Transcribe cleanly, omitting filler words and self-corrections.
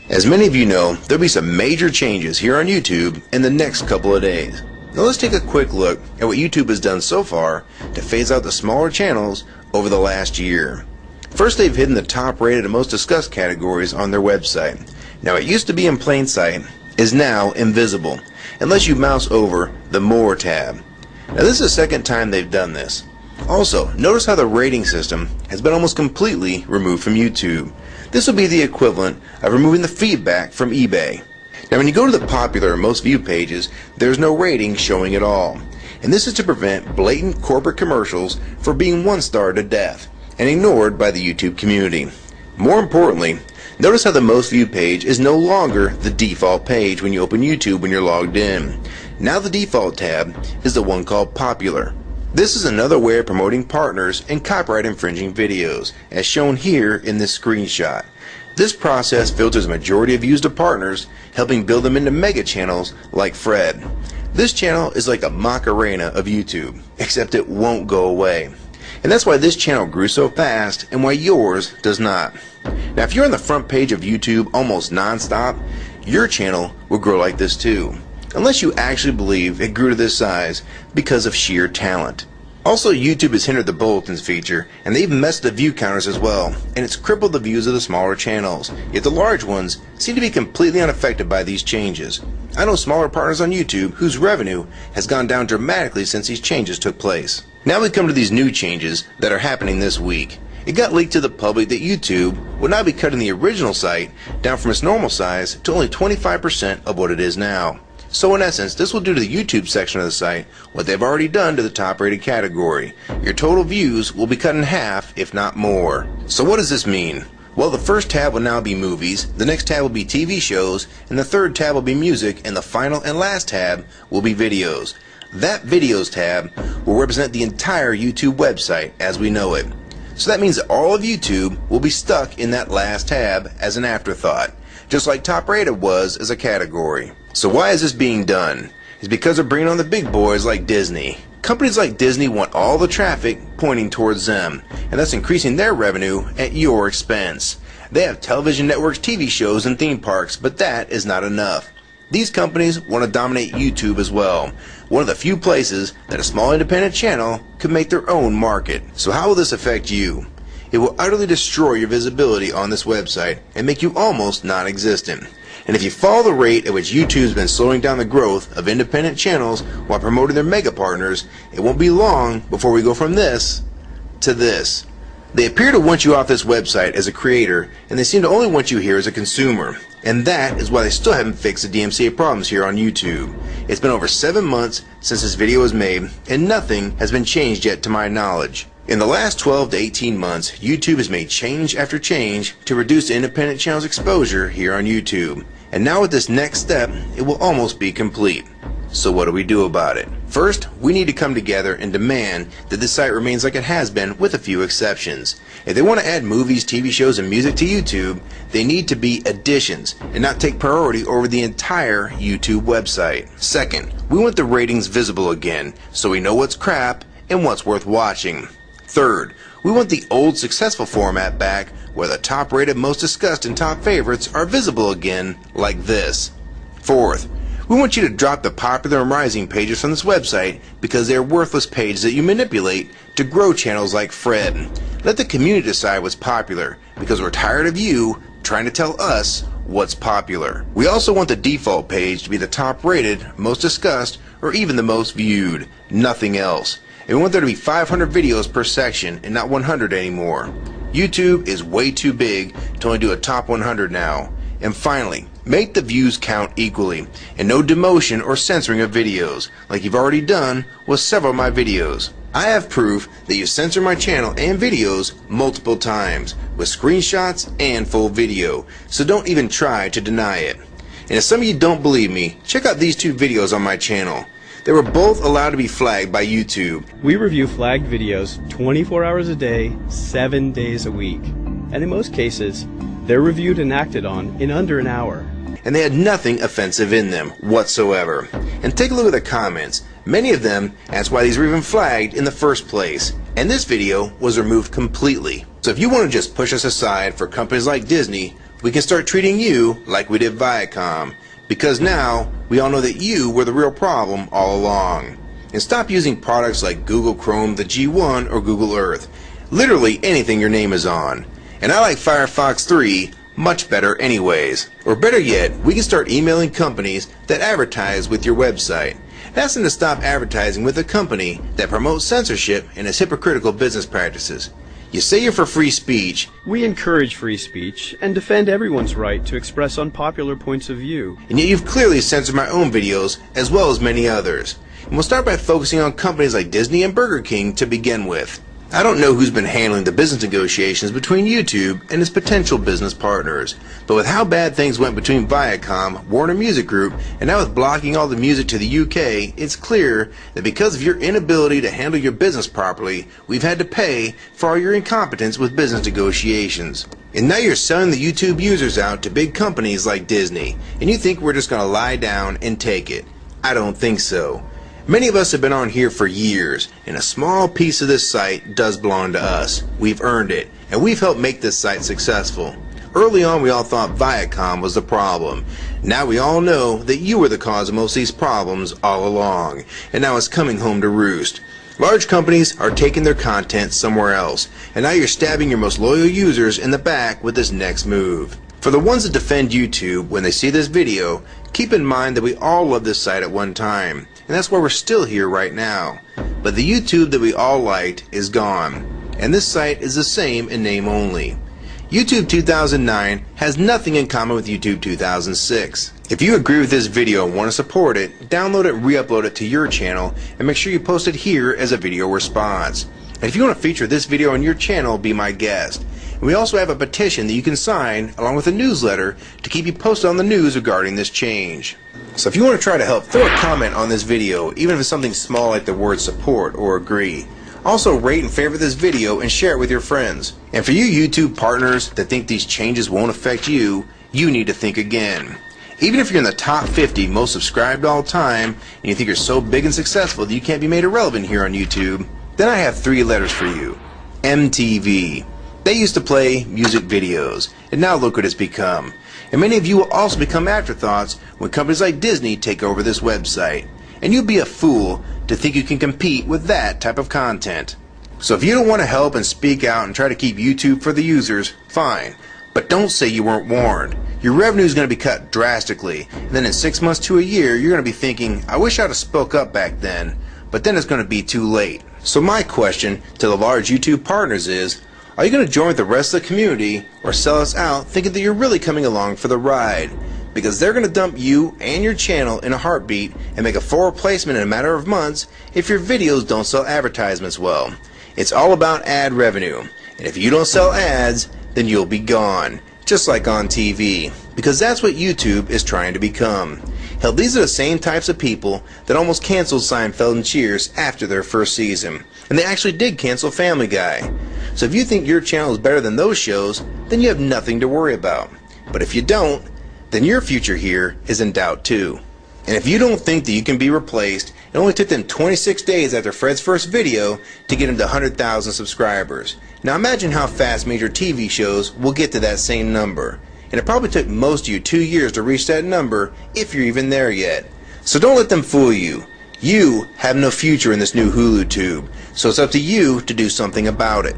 As many of you know, there'll be some major changes here on YouTube in the next couple of days. Now let's take a quick look at what YouTube has done so far to phase out the smaller channels over the last year. First, they've hidden the top rated and most discussed categories on their website. Now it used to be in plain sight, is now invisible, unless you mouse over the More tab. Now this is the second time they've done this. Also, notice how the rating system has been almost completely removed from YouTube. This will be the equivalent of removing the feedback from eBay. Now when you go to the popular or most viewed pages, there's no rating showing at all. And this is to prevent blatant corporate commercials for being one-star to death and ignored by the YouTube community. More importantly, notice how the most viewed page is no longer the default page when you open YouTube when you're logged in. Now the default tab is the one called Popular. This is another way of promoting partners and copyright infringing videos, as shown here in this screenshot. This process filters a majority of views to partners, helping build them into mega channels like Fred. This channel is like a Macarena of YouTube, except it won't go away. And that's why this channel grew so fast and why yours does not. Now if you're on the front page of YouTube almost non-stop, your channel will grow like this too. Unless you actually believe it grew to this size because of sheer talent. Also, YouTube has hindered the bulletins feature, and they've messed the view counters as well, and it's crippled the views of the smaller channels. Yet the large ones seem to be completely unaffected by these changes. I know smaller partners on YouTube whose revenue has gone down dramatically since these changes took place. Now we come to these new changes that are happening this week. It got leaked to the public that YouTube would now be cutting the original site down from its normal size to only 25% of what it is now. So in essence, this will do to the YouTube section of the site what they've already done to the top rated category. Your total views will be cut in half, if not more. So what does this mean? Well, the first tab will now be movies, the next tab will be TV shows, and the third tab will be music, and the final and last tab will be videos. That videos tab will represent the entire YouTube website as we know it. So that means that all of YouTube will be stuck in that last tab as an afterthought, just like top rated was as a category. So why is this being done? It's because they're bringing on the big boys like Disney. Companies like Disney want all the traffic pointing towards them, and thus increasing their revenue at your expense. They have television networks, TV shows, and theme parks, but that is not enough. These companies want to dominate YouTube as well, one of the few places that a small independent channel could make their own market. So how will this affect you? It will utterly destroy your visibility on this website and make you almost non-existent. And if you follow the rate at which YouTube's been slowing down the growth of independent channels while promoting their mega partners, it won't be long before we go from this to this. They appear to want you off this website as a creator, and they seem to only want you here as a consumer. And that is why they still haven't fixed the DMCA problems here on YouTube. It's been over 7 months since this video was made, and nothing has been changed yet to my knowledge. In the last 12 to 18 months, YouTube has made change after change to reduce independent channels' exposure here on YouTube. And now with this next step, it will almost be complete. So what do we do about it? First, we need to come together and demand that this site remains like it has been with a few exceptions. If they want to add movies, TV shows, and music to YouTube, they need to be additions and not take priority over the entire YouTube website. Second, we want the ratings visible again so we know what's crap and what's worth watching. Third, we want the old successful format back where the top rated, most discussed, and top favorites are visible again like this. Fourth, we want you to drop the popular and rising pages from this website because they are worthless pages that you manipulate to grow channels like Fred. Let the community decide what's popular because we're tired of you trying to tell us what's popular. We also want the default page to be the top rated, most discussed, or even the most viewed. Nothing else. And we want there to be 500 videos per section and not 100 anymore. YouTube is way too big to only do a top 100 now. And finally, make the views count equally, and no demotion or censoring of videos, like you've already done with several of my videos. I have proof that you censor my channel and videos multiple times, with screenshots and full video, so don't even try to deny it. And if some of you don't believe me, check out these two videos on my channel. They were both allowed to be flagged by YouTube. We review flagged videos 24 hours a day, 7 days a week. And in most cases, they're reviewed and acted on in under an hour. and they had nothing offensive in them whatsoever. And take a look at the comments. Many of them asked why these were even flagged in the first place. And this video was removed completely. So if you want to just push us aside for companies like Disney, we can start treating you like we did Viacom. Because now, we all know that you were the real problem all along. And stop using products like Google Chrome, the G1, or Google Earth. Literally anything your name is on. And I like Firefox 3 much better anyways. Or better yet, we can start emailing companies that advertise with your website. Ask them to stop advertising with a company that promotes censorship and has hypocritical business practices. You say you're for free speech. We encourage free speech and defend everyone's right to express unpopular points of view. And yet you've clearly censored my own videos as well as many others. And we'll start by focusing on companies like Disney and Burger King to begin with. I don't know who's been handling the business negotiations between YouTube and its potential business partners, but with how bad things went between Viacom, Warner Music Group, and now with blocking all the music to the UK, it's clear that because of your inability to handle your business properly, we've had to pay for all your incompetence with business negotiations. And now you're selling the YouTube users out to big companies like Disney, and you think we're just going to lie down and take it. I don't think so. Many of us have been on here for years, and a small piece of this site does belong to us. We've earned it, and we've helped make this site successful. Early on, we all thought Viacom was the problem. Now we all know that you were the cause of most of these problems all along, and now it's coming home to roost. Large companies are taking their content somewhere else, and now you're stabbing your most loyal users in the back with this next move. For the ones that defend YouTube when they see this video, keep in mind that we all loved this site at one time, and that's why we're still here right now. But the YouTube that we all liked is gone, and this site is the same in name only. YouTube 2009 has nothing in common with YouTube 2006. If you agree with this video and want to support it, download it and re-upload it to your channel, and make sure you post it here as a video response. And if you want to feature this video on your channel, be my guest. And we also have a petition that you can sign along with a newsletter to keep you posted on the news regarding this change. So if you want to try to help, throw a comment on this video, even if it's something small like the word support or agree. Also rate and favorite this video and share it with your friends. And for you YouTube partners that think these changes won't affect you, you need to think again. Even if you're in the top 50 most subscribed all time, and you think you're so big and successful that you can't be made irrelevant here on YouTube, then I have 3 letters for you. MTV. They used to play music videos, and now look what it's become. And many of you will also become afterthoughts when companies like Disney take over this website. And you'd be a fool to think you can compete with that type of content. So if you don't want to help and speak out and try to keep YouTube for the users, fine. But don't say you weren't warned. Your revenue is going to be cut drastically, and then in 6 months to a year, you're going to be thinking, I wish I'd have spoke up back then, but then it's going to be too late. So my question to the large YouTube partners is, are you going to join with the rest of the community or sell us out thinking that you're really coming along for the ride? Because they're going to dump you and your channel in a heartbeat and make a full replacement in a matter of months if your videos don't sell advertisements well. It's all about ad revenue, and if you don't sell ads, then you'll be gone, just like on TV, because that's what YouTube is trying to become. Hell, these are the same types of people that almost canceled Seinfeld and Cheers after their first season, and they actually did cancel Family Guy. So if you think your channel is better than those shows, then you have nothing to worry about. But if you don't, then your future here is in doubt too. And if you don't think that you can be replaced, it only took them 26 days after Fred's first video to get him to 100,000 subscribers. Now imagine how fast major TV shows will get to that same number. And it probably took most of you 2 years to reach that number, if you're even there yet. So don't let them fool you. You have no future in this new Hulu tube, so it's up to you to do something about it.